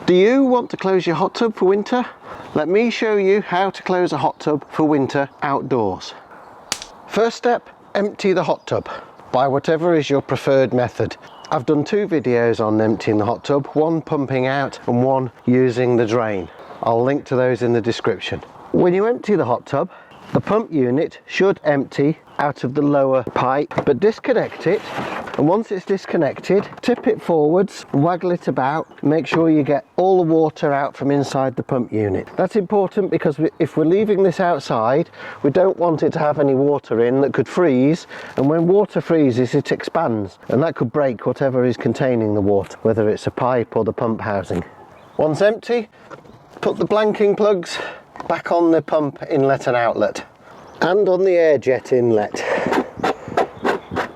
Do you want to close your hot tub for winter? Let me show you how to close a hot tub for winter outdoors. First step, empty the hot tub by whatever is your preferred method. I've done 2 videos on emptying the hot tub, one pumping out and one using the drain. I'll link to those in the description. When you empty the hot tub, the pump unit should empty out of the lower pipe, but disconnect it, and once it's disconnected, tip it forwards, waggle it about, make sure you get all the water out from inside the pump unit. That's important because if we're leaving this outside, we don't want it to have any water in that could freeze, and when water freezes it expands, and that could break whatever is containing the water, whether it's a pipe or the pump housing. Once empty, put the blanking plugs back on the pump inlet and outlet, and on the air jet inlet.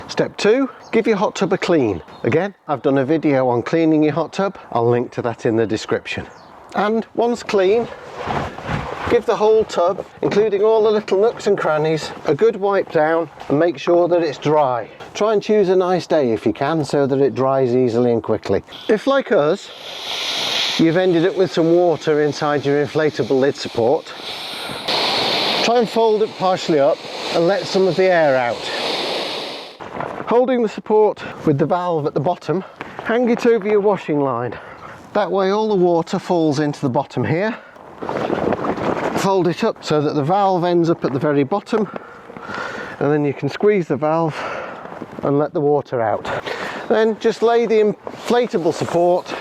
Step 2, give your hot tub a clean. Again, I've done a video on cleaning your hot tub. I'll link to that in the description. And once clean, give the whole tub, including all the little nooks and crannies, a good wipe down and make sure that it's dry. Try and choose a nice day if you can, so that it dries easily and quickly. If, like us, you've ended up with some water inside your inflatable lid support, try and fold it partially up and let some of the air out. Holding the support with the valve at the bottom, hang it over your washing line. That way all the water falls into the bottom here. Fold it up so that the valve ends up at the very bottom, and then you can squeeze the valve and let the water out. Then just lay the inflatable support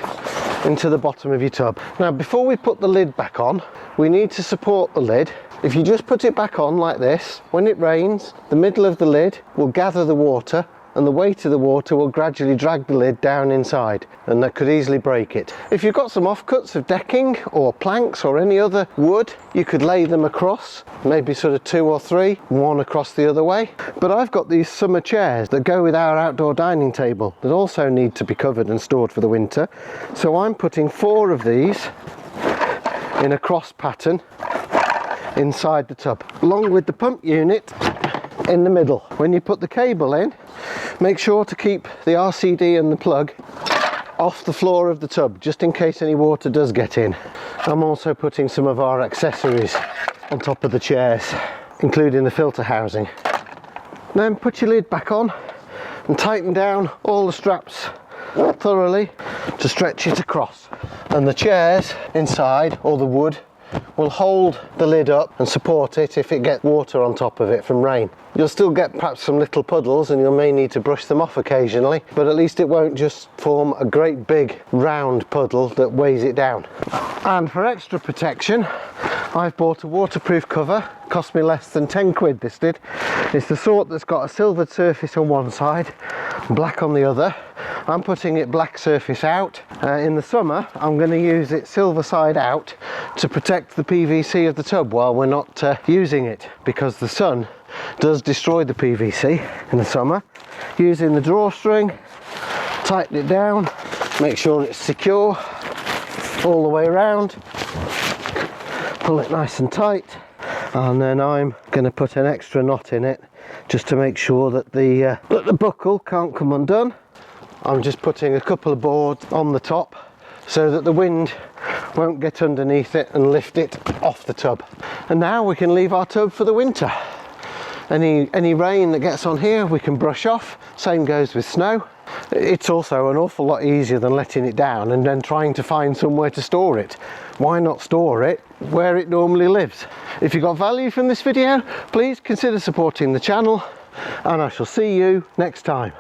into the bottom of your tub. Now, before we put the lid back on, we need to support the lid. If you just put it back on like this, when it rains, the middle of the lid will gather the water, and the weight of the water will gradually drag the lid down inside, and that could easily break it. If you've got some offcuts of decking or planks or any other wood, you could lay them across, maybe sort of 2 or 3, one across the other way. But I've got these summer chairs that go with our outdoor dining table that also need to be covered and stored for the winter. So I'm putting 4 of these in a cross pattern inside the tub, along with the pump unit in the middle. When you put the cable in, make sure to keep the RCD and the plug off the floor of the tub, just in case any water does get in. I'm also putting some of our accessories on top of the chairs, including the filter housing. Then put your lid back on and tighten down all the straps thoroughly to stretch it across. And the chairs inside, or the wood, will hold the lid up and support it if it gets water on top of it from rain. You'll still get perhaps some little puddles, and you may need to brush them off occasionally, but at least it won't just form a great big round puddle that weighs it down. And for extra protection, I've bought a waterproof cover. Cost me less than 10 quid, this did. It's the sort that's got a silvered surface on one side, black on the other. I'm putting it black surface out. In the summer, I'm going to use it silver side out to protect the PVC of the tub while we're not using it, because the sun does destroy the PVC in the summer. Using the drawstring, tighten it down, make sure it's secure all the way around, pull it nice and tight, and then I'm going to put an extra knot in it just to make sure that the buckle can't come undone. I'm just putting a couple of boards on the top so that the wind won't get underneath it and lift it off the tub. And now we can leave our tub for the winter. Any rain that gets on here we can brush off. Same goes with snow. It's also an awful lot easier than letting it down and then trying to find somewhere to store it. Why not store it where it normally lives? If you got value from this video, please consider supporting the channel, and I shall see you next time.